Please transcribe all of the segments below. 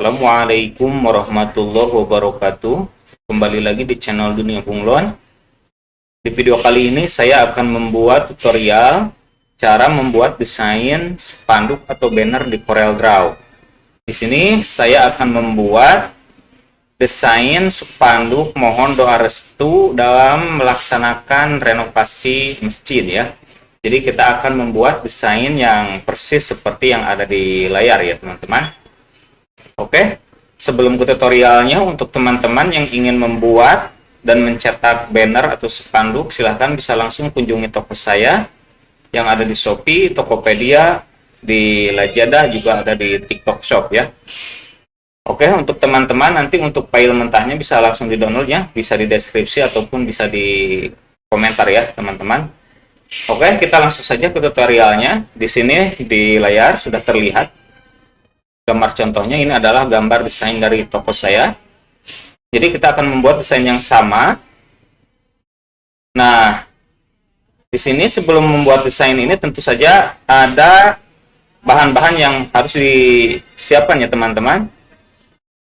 Assalamualaikum warahmatullahi wabarakatuh. Kembali lagi di channel Dunia Bunglon. Di video kali ini saya akan membuat tutorial cara membuat desain spanduk atau banner di CorelDRAW. Di sini saya akan membuat desain spanduk mohon doa restu dalam melaksanakan renovasi masjid ya. Jadi kita akan membuat desain yang persis seperti yang ada di layar ya teman-teman. Oke, sebelum ke tutorialnya, untuk teman-teman yang ingin membuat dan mencetak banner atau spanduk, silahkan bisa langsung kunjungi toko saya yang ada di Shopee, Tokopedia, di Lazada, juga ada di TikTok Shop ya. Oke, untuk teman-teman nanti untuk file mentahnya bisa langsung di download ya, bisa di deskripsi ataupun bisa di komentar ya teman-teman. Oke, kita langsung saja ke tutorialnya. Di sini di layar sudah terlihat gambar contohnya. Ini adalah gambar desain dari toko saya. Jadi kita akan membuat desain yang sama. Nah, di sini sebelum membuat desain ini tentu saja ada bahan-bahan yang harus disiapkan ya teman-teman.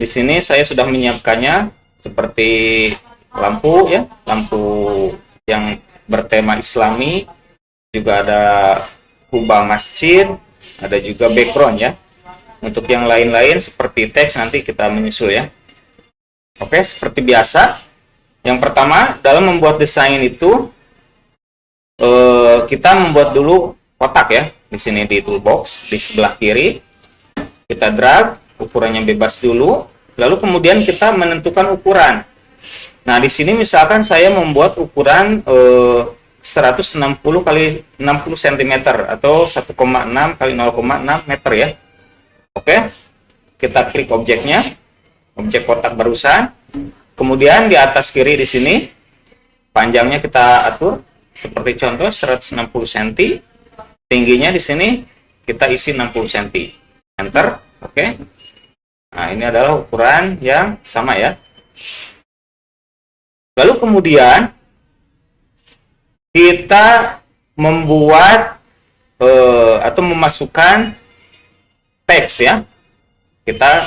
Di sini saya sudah menyiapkannya seperti lampu ya, lampu yang bertema Islami, juga ada kubah masjid, ada juga background ya. Untuk yang lain-lain seperti teks nanti kita menyusul ya. Oke, seperti biasa. Yang pertama, dalam membuat desain itu kita membuat dulu kotak ya. Di sini di toolbox di sebelah kiri. Kita drag, ukurannya bebas dulu. Lalu kemudian kita menentukan ukuran. Nah, di sini misalkan saya membuat ukuran 160 kali 60 cm atau 1,6 kali 0,6 meter ya. Oke, kita klik objeknya, objek kotak barusan. Kemudian di atas kiri di sini panjangnya kita atur seperti contoh 160 cm. Tingginya di sini kita isi 60 cm. Enter. Oke. Nah, ini adalah ukuran yang sama ya. Lalu kemudian kita membuat atau memasukkan teks ya. Kita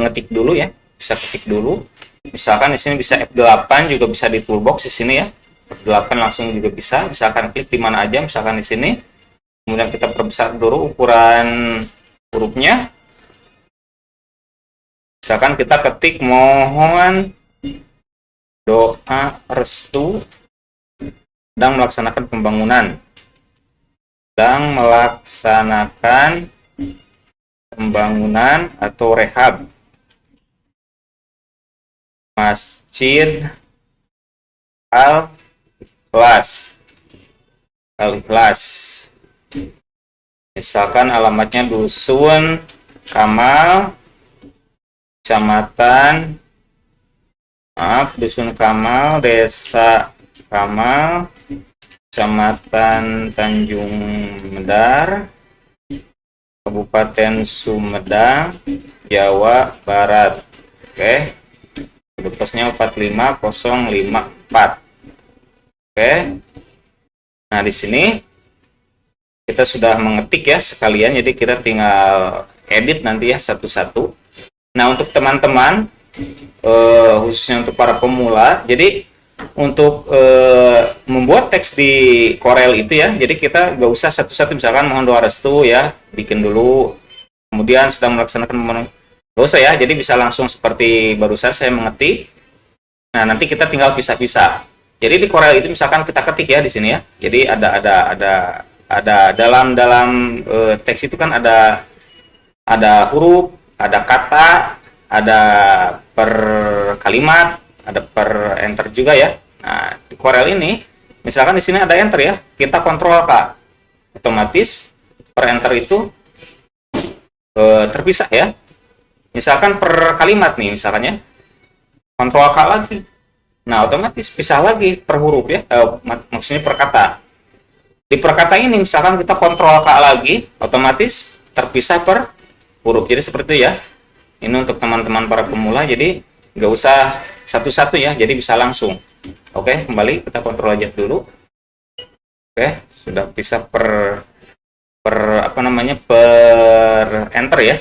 ngetik dulu ya, bisa ketik dulu. Misalkan di sini bisa F8, juga bisa di toolbox di sini ya. F8 langsung juga bisa. Misalkan klik di mana aja, misalkan di sini. Kemudian kita perbesar dulu ukuran hurufnya. Misalkan kita ketik mohon doa restu sedang melaksanakan pembangunan. Sedang melaksanakan pembangunan atau rehab Masjid Al-Ikhlas. Misalkan alamatnya Dusun Kamal, Kecamatan Dusun Kamal, Desa Kamal, Kecamatan Tanjung Medar, Kabupaten Sumedang, Jawa Barat. Oke. Kode posnya 45054. Oke. Nah, di sini kita sudah mengetik ya sekalian, jadi kita tinggal edit nanti ya satu-satu. Nah, untuk teman-teman khususnya untuk para pemula, jadi untuk membuat teks di Corel itu ya, jadi kita gak usah satu-satu, misalkan mohon doa restu ya, bikin dulu, kemudian sedang melaksanakan pembangunan, gak usah ya, jadi bisa langsung seperti barusan saya mengetik. Nah, nanti kita tinggal pisah-pisah. Jadi di Corel itu misalkan kita ketik ya di sini ya, jadi ada dalam teks itu kan ada huruf, ada kata, ada per kalimat, ada per enter juga ya. Nah, di Corel ini misalkan di sini ada enter ya, kita kontrol K, otomatis per enter itu terpisah ya. Misalkan per kalimat nih misalkan ya, kontrol K lagi, nah otomatis pisah lagi per huruf ya, maksudnya per kata. Di per kata ini misalkan kita kontrol K lagi, otomatis terpisah per huruf. Jadi seperti itu ya. Ini untuk teman-teman para pemula, jadi nggak usah satu-satu ya, jadi bisa langsung. Oke, kembali kita kontrol aja dulu. Oke, sudah bisa per enter ya.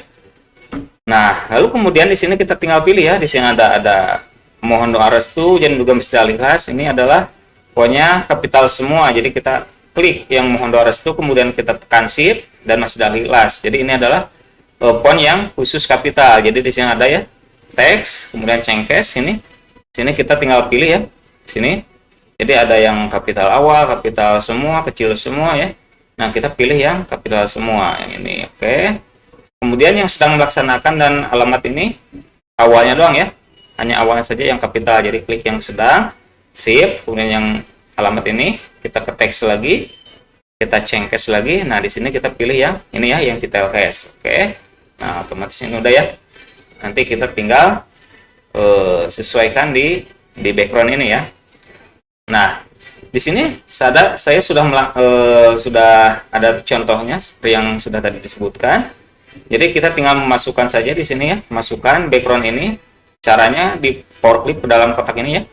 Nah, lalu kemudian di sini kita tinggal pilih ya. Di sini ada mohon doa restu dan juga Masjid Al-Ikhlas. Ini adalah pokoknya kapital semua. Jadi kita klik yang mohon doa restu, kemudian kita tekan shift dan Masjid Al-Ikhlas. Jadi ini adalah font yang khusus kapital. Jadi di sini ada ya teks, kemudian cengkes sini. Sini kita tinggal pilih ya. Sini. Jadi ada yang kapital awal, kapital semua, kecil semua ya. Nah, kita pilih yang kapital semua yang ini. Oke. Kemudian yang sedang melaksanakan dan alamat ini awalnya doang ya. Hanya awalnya saja yang kapital. Jadi klik yang sedang, shift, kemudian yang alamat ini kita ke teks lagi, kita cengkes lagi. Nah, di sini kita pilih yang ini ya, yang detail hash. Oke. Nah, otomatis ini udah ya. Nanti kita tinggal sesuaikan di background ini ya. Nah, di sini saya sudah ada contohnya seperti yang sudah tadi disebutkan. Jadi kita tinggal memasukkan saja di sini ya, masukkan background ini. Caranya di power clip ke dalam kotak ini ya.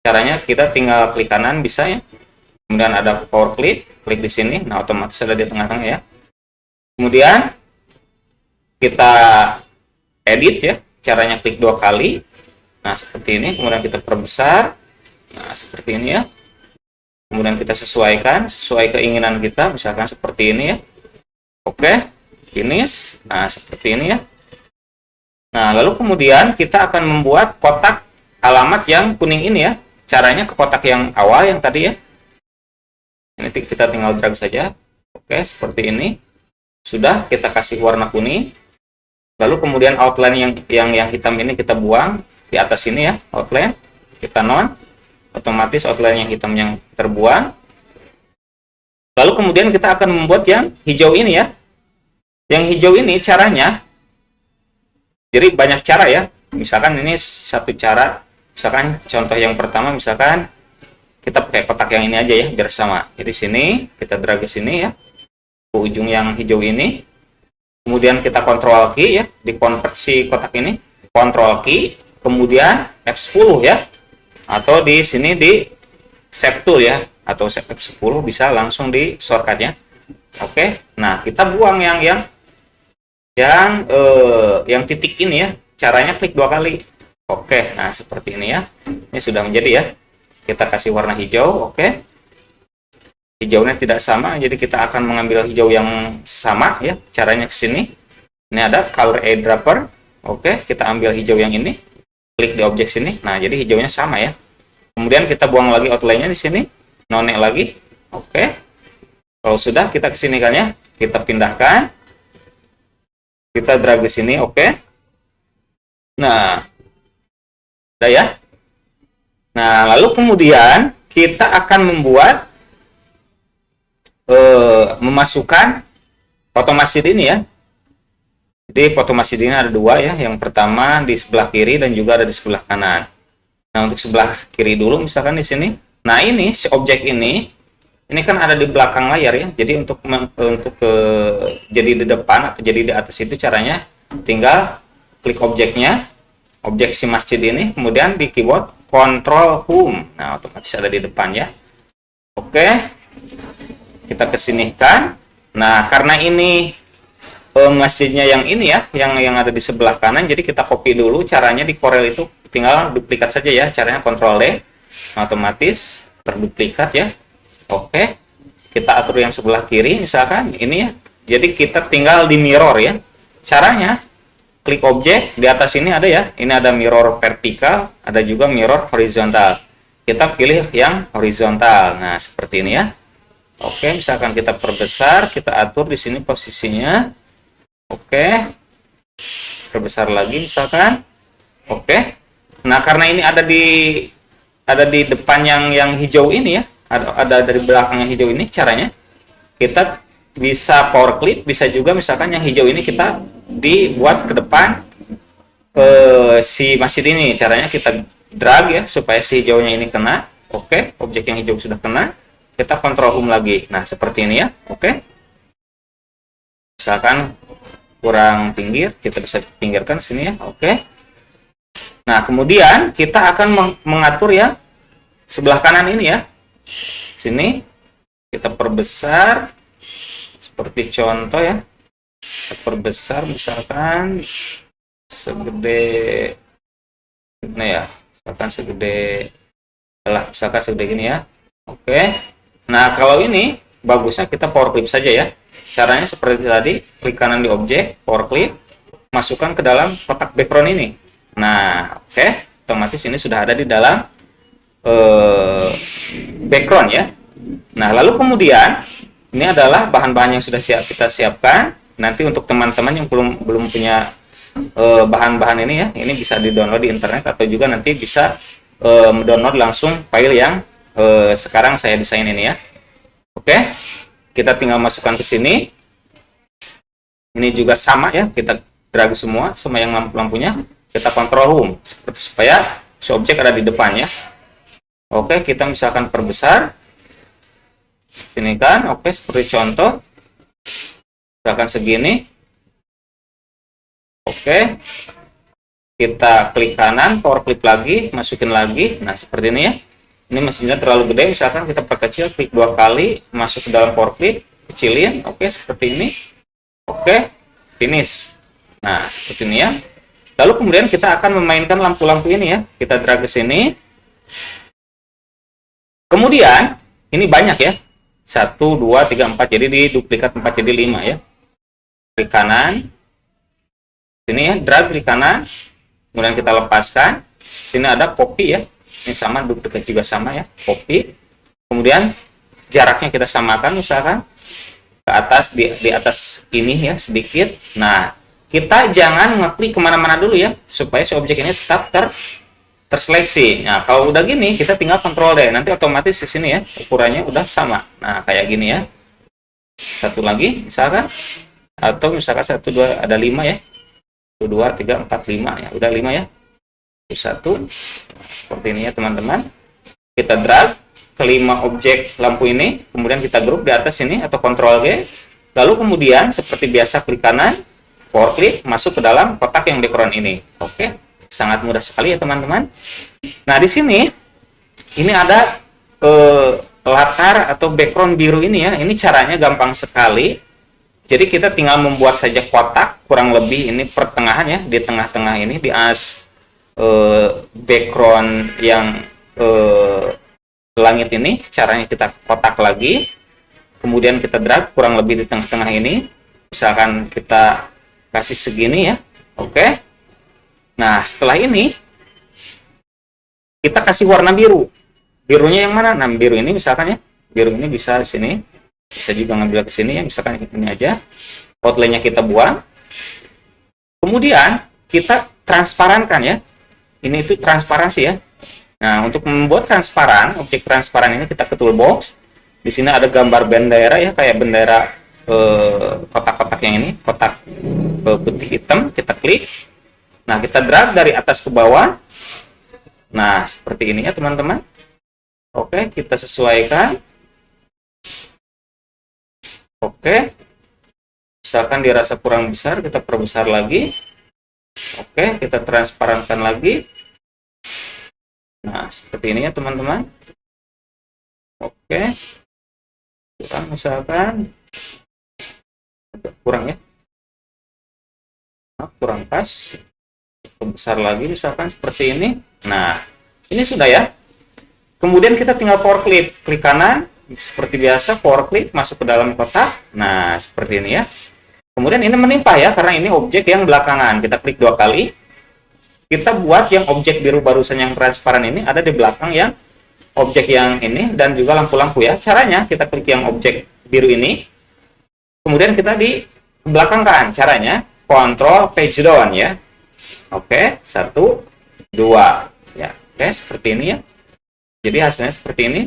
Caranya kita tinggal klik kanan bisa ya. Kemudian ada power clip, klik di sini. Nah, otomatis ada di tengah-tengah ya. Kemudian kita edit ya. Caranya klik 2 kali. Nah, seperti ini. Kemudian kita perbesar. Nah, seperti ini ya. Kemudian kita sesuaikan sesuai keinginan kita, misalkan seperti ini ya. Oke. Finish. Nah, seperti ini ya. Nah, lalu kemudian kita akan membuat kotak alamat yang kuning ini ya. Caranya ke kotak yang awal yang tadi ya. Ini kita tinggal drag saja. Oke, seperti ini. Sudah kita kasih warna kuning. Lalu kemudian outline yang hitam ini kita buang di atas ini ya, outline. Kita non. Otomatis outline yang hitam yang terbuang. Lalu kemudian kita akan membuat yang hijau ini ya. Yang hijau ini caranya, jadi banyak cara ya. Misalkan ini satu cara, misalkan contoh yang pertama, misalkan kita pakai kotak yang ini aja ya, biar sama. Jadi sini kita drag ke sini ya, ke ujung yang hijau ini. Kemudian kita Ctrl key ya, di konversi kotak ini, Ctrl key, kemudian F10 ya, atau di sini di Shape Tool ya, atau F10 bisa langsung di shortcut ya. Oke, nah kita buang yang titik ini ya, caranya klik 2 kali. Oke, nah seperti ini ya. Ini sudah menjadi ya. Kita kasih warna hijau, oke. Hijaunya tidak sama, jadi kita akan mengambil hijau yang sama ya. Caranya ke sini. Ini ada color eyedropper. Oke, kita ambil hijau yang ini. Klik di objek sini. Nah, jadi hijaunya sama ya. Kemudian kita buang lagi outline-nya di sini. Nonek lagi. Oke. Kalau sudah, kita ke sini kan ya. Kita pindahkan. Kita drag ke sini, oke. Nah, udah ya. Nah, lalu kemudian kita akan membuat memasukkan foto masjid ini ya. Jadi foto masjid ini ada 2 ya. Yang pertama di sebelah kiri dan juga ada di sebelah kanan. Nah, untuk sebelah kiri dulu misalkan di sini. Nah, ini si objek ini kan ada di belakang layar ya. Jadi untuk jadi di depan atau jadi di atas itu caranya tinggal klik objeknya, objek si masjid ini, kemudian di keyboard Ctrl Home. Nah, otomatis ada di depan ya. Oke. Kita kesinikan. Nah, karena ini masjidnya yang ini ya, yang ada di sebelah kanan, jadi kita copy dulu. Caranya di Corel itu tinggal duplikat saja ya. Caranya Ctrl D. Nah, otomatis terduplikat ya. Oke, kita atur yang sebelah kiri misalkan ini ya. Jadi kita tinggal di mirror ya. Caranya klik objek, di atas ini ada ya. Ini ada mirror vertikal, ada juga mirror horizontal. Kita pilih yang horizontal. Nah, seperti ini ya. Oke, misalkan kita perbesar, kita atur di sini posisinya. Oke. Perbesar lagi misalkan. Oke. Nah, karena ini ada di depan yang hijau ini ya. Ada dari belakang yang hijau ini, caranya kita bisa power clip, bisa juga misalkan yang hijau ini kita dibuat ke depan si masjid ini. Caranya kita drag ya supaya si hijaunya ini kena. Oke, objek yang hijau sudah kena, kita Ctrl Home lagi. Nah, seperti ini ya. Oke, misalkan kurang pinggir, kita bisa pinggirkan sini ya. Oke. Nah, kemudian kita akan mengatur ya sebelah kanan ini ya. Sini kita perbesar seperti contoh ya. Kita perbesar misalkan segede nah ya, misalkan segede misalkan segede gini ya. Oke. Nah, kalau ini bagusnya kita power clip saja ya. Caranya seperti tadi, klik kanan di objek, power clip, masukkan ke dalam kotak background ini. Nah, oke, otomatis ini sudah ada di dalam background ya. Nah, lalu kemudian ini adalah bahan-bahan yang sudah kita siapkan. Nanti untuk teman-teman yang belum punya bahan-bahan ini ya, ini bisa di-download di internet atau juga nanti bisa mendownload langsung file yang sekarang saya desain ini ya. Oke, kita tinggal masukkan ke sini. Ini juga sama ya, kita drag semua yang lampu-lampunya, kita kontrol home supaya si objek ada di depannya. Oke, kita misalkan perbesar sini kan. Oke, seperti contoh misalkan segini. Oke, kita klik kanan, power clip lagi, masukin lagi. Nah, seperti ini ya. Ini mesinnya terlalu gede, misalkan kita perkecil, klik 2 kali, masuk ke dalam power clip, kecilin. Oke, seperti ini. Oke, finish. Nah, seperti ini ya. Lalu kemudian kita akan memainkan lampu-lampu ini ya. Kita drag ke sini. Kemudian, ini banyak ya. 1, 2, 3, 4. Jadi di duplikat 4 jadi 5 ya. Klik kanan. Sini ya, drag klik kanan. Kemudian kita lepaskan. Sini ada copy ya. Ini sama, duplikat juga sama ya. Copy. Kemudian jaraknya kita samakan misalkan ke atas, di atas ini ya sedikit. Nah, kita jangan ngeklik kemana-mana dulu ya, supaya si objek ini tetap terseleksi. Nah, kalau udah gini, kita tinggal kontrol D. Nanti otomatis di sini ya, ukurannya udah sama. Nah, kayak gini ya. Satu lagi, misalkan. Atau misalkan 1, 2, ada 5 ya. 1, 2, 3, 4, 5 ya. Udah 5 ya. 1. Seperti ini ya, teman-teman. Kita drag kelima objek lampu ini, kemudian kita grup di atas ini atau Ctrl G. Lalu kemudian seperti biasa klik kanan, power clip, masuk ke dalam kotak yang background ini. Oke, sangat mudah sekali ya teman-teman. Nah, di sini ini ada latar atau background biru ini ya. Ini caranya gampang sekali. Jadi kita tinggal membuat saja kotak kurang lebih ini pertengahan ya, di tengah-tengah ini di as background yang langit ini. Caranya kita kotak lagi, kemudian kita drag kurang lebih di tengah-tengah ini, misalkan kita kasih segini ya. Oke, nah setelah ini kita kasih warna biru. Birunya yang mana? Nah, biru ini misalkan ya, biru ini bisa di sini, bisa juga ngambil ke sini ya, misalkan ini aja. Outline-nya kita buang, kemudian kita transparankan ya. Ini itu transparansi ya. Nah, untuk membuat transparan, objek transparan ini kita ke toolbox. Di sini ada gambar bendera ya, kayak bendera kotak-kotak yang ini, kotak putih hitam, kita klik. Nah, kita drag dari atas ke bawah. Nah, seperti ini ya, teman-teman. Oke, kita sesuaikan. Oke. Misalkan dirasa kurang besar, kita perbesar lagi. Oke, kita transparankan lagi. Nah, seperti ini ya teman-teman. Oke, kurang misalkan kurang ya, nah, kurang pas, besar lagi misalkan seperti ini. Nah, ini sudah ya. Kemudian kita tinggal power clip, klik kanan seperti biasa, power clip masuk ke dalam kotak. Nah, seperti ini ya. Kemudian ini menimpa ya, karena ini objek yang belakangan. Kita klik 2 kali. Kita buat yang objek biru barusan yang transparan ini ada di belakang yang objek yang ini dan juga lampu-lampu ya. Caranya kita klik yang objek biru ini, kemudian kita di belakangkan. Caranya Ctrl Page Down ya. Oke, 1, 2 ya. Oke, seperti ini ya. Jadi hasilnya seperti ini.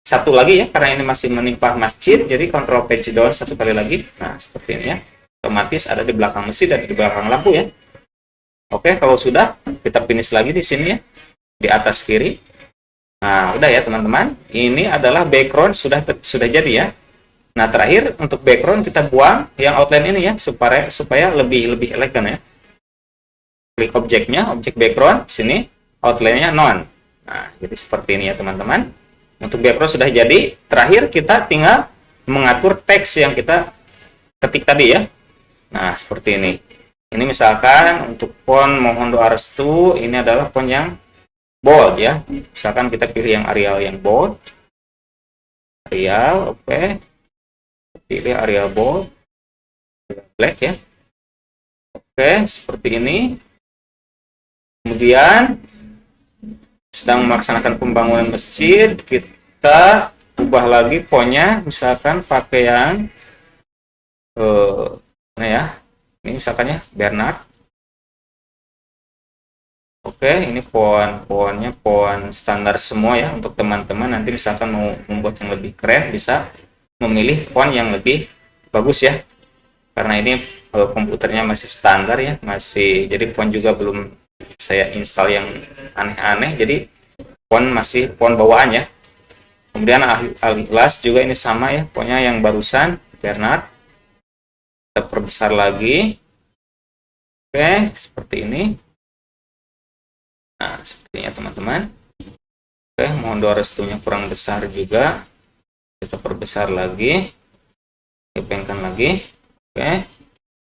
Satu lagi ya, karena ini masih menimpa masjid, jadi Ctrl Page Down 1 kali lagi. Nah, seperti ini ya. Otomatis ada di belakang masjid dan di belakang lampu ya. Oke, kalau sudah, kita finish lagi di sini ya, di atas kiri. Nah, udah ya teman-teman. Ini adalah background sudah jadi ya. Nah, terakhir untuk background kita buang yang outline ini ya, supaya lebih elegan ya. Klik objeknya, objek background, sini outline-nya none. Nah, jadi seperti ini ya teman-teman. Untuk background sudah jadi. Terakhir kita tinggal mengatur teks yang kita ketik tadi ya. Nah, seperti ini. Ini misalkan untuk font mohon doa restu, ini adalah font yang bold ya. Misalkan kita pilih yang Arial yang bold. Arial, oke. Pilih Arial bold. Black ya. Oke, seperti ini. Kemudian sedang melaksanakan pembangunan masjid, kita ubah lagi fontnya, misalkan pakai yang mana ya? Ini misalkan ya Bernard. Oke, ini fontnya font standar semua ya. Untuk teman-teman nanti misalkan mau membuat yang lebih keren, bisa memilih font yang lebih bagus ya. Karena ini komputernya masih standar ya, jadi font juga belum saya install yang aneh-aneh, jadi font masih font bawaan ya. Kemudian Al-Ikhlas juga ini sama ya, fontnya yang barusan Bernard. Kita perbesar lagi. Oke, seperti ini. Nah, sepertinya teman-teman. Oke, mohon doa restunya kurang besar juga. Kita perbesar lagi. Kepengkan lagi. Oke.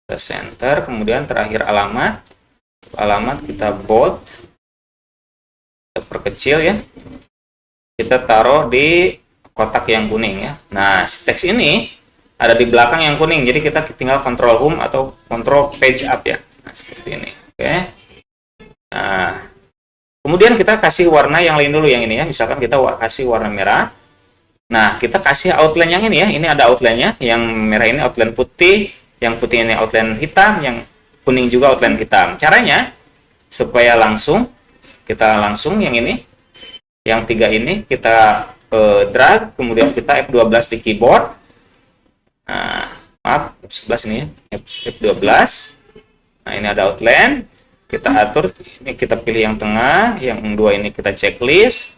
Kita center, kemudian terakhir alamat. Alamat kita bold. Kita perkecil ya. Kita taruh di kotak yang kuning ya. Nah, teks ini ada di belakang yang kuning. Jadi kita tinggal control home atau control page up ya. Nah, seperti ini. Oke. Nah, kemudian kita kasih warna yang lain dulu yang ini ya. Misalkan kita kasih warna merah. Nah, kita kasih outline yang ini ya. Ini ada outline-nya. Yang merah ini outline putih, yang putih ini outline hitam, yang kuning juga outline hitam. Caranya supaya kita langsung yang ini, yang tiga ini kita drag, kemudian kita F12 di keyboard. Nah, maaf, F11 ini ya. F12. Nah, ini ada outline. Kita atur, ini kita pilih yang tengah, yang dua ini kita checklist.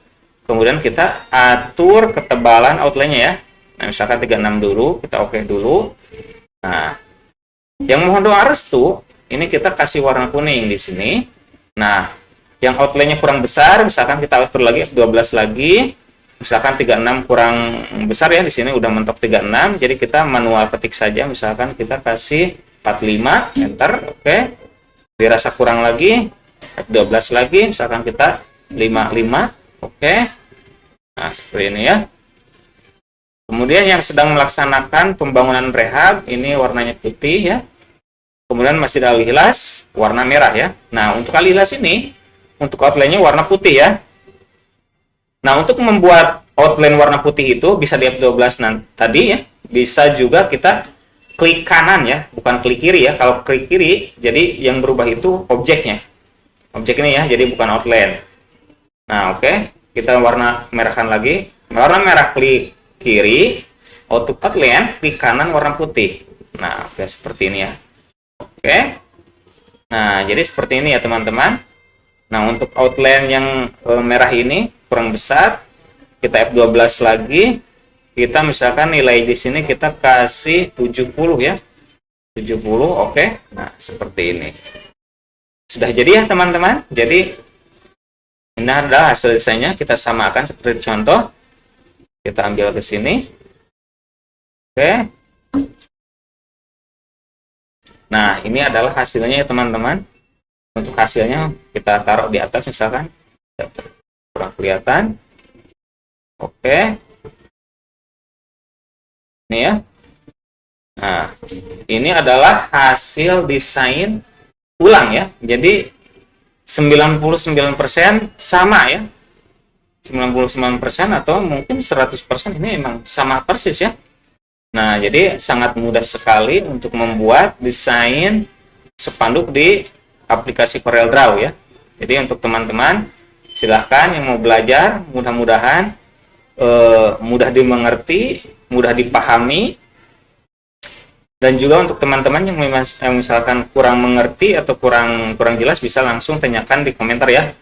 Kemudian kita atur ketebalan outline-nya ya. Nah, misalkan 36 dulu, kita oke dulu. Nah, yang mohon doa restu, ini kita kasih warna kuning di sini. Nah, yang outline-nya kurang besar, misalkan kita atur lagi F12 lagi. Misalkan 36 kurang besar ya, di sini udah mentok 36. Jadi kita manual ketik saja, misalkan kita kasih 45, enter, oke. Dirasa kurang lagi, F12 lagi, misalkan kita 55, oke. Nah, seperti ini ya. Kemudian yang sedang melaksanakan pembangunan rehab, ini warnanya putih ya. Kemudian Masjid Al-Ikhlas, warna merah ya. Nah, untuk Al-Ikhlas ini, untuk outline-nya warna putih ya. Nah, untuk membuat outline warna putih itu, bisa di F12 tadi ya. Bisa juga kita klik kanan ya, bukan klik kiri ya. Kalau klik kiri, jadi yang berubah itu objeknya. Objek ini ya, jadi bukan outline. Nah, oke. Kita warna merahkan lagi. Warna merah klik kiri, untuk outline klik kanan warna putih. Nah, oke, seperti ini ya. Oke. Nah, jadi seperti ini ya teman-teman. Nah, untuk outline yang merah ini kurang besar, kita F12 lagi. Kita misalkan nilai di sini kita kasih 70 ya. 70, oke. Nah, seperti ini. Sudah jadi ya teman-teman. Jadi ini adalah hasil desainnya, kita samakan seperti contoh. Kita ambil ke sini. Oke. Nah, ini adalah hasilnya ya teman-teman. Untuk hasilnya kita taruh di atas misalkan. Kurang kelihatan. Oke. Ini ya. Nah, ini adalah hasil desain ulang ya. Jadi 99% sama ya. 99% atau mungkin 100% ini memang sama persis ya. Nah, jadi sangat mudah sekali untuk membuat desain spanduk di aplikasi CorelDRAW ya. Jadi untuk teman-teman silahkan yang mau belajar, mudah-mudahan mudah dimengerti, mudah dipahami. Dan juga untuk teman-teman yang misalkan kurang mengerti atau kurang jelas, bisa langsung tanyakan di komentar ya.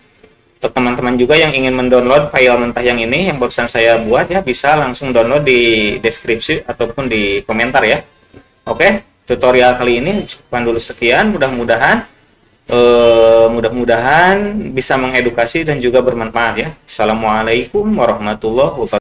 Untuk teman-teman juga yang ingin mendownload file mentah yang ini yang barusan saya buat ya, bisa langsung download di deskripsi ataupun di komentar ya. Oke, tutorial kali ini cukupkan dulu sekian. Mudah-mudahan bisa mengedukasi dan juga bermanfaat ya. Assalamualaikum warahmatullahi wabarakatuh.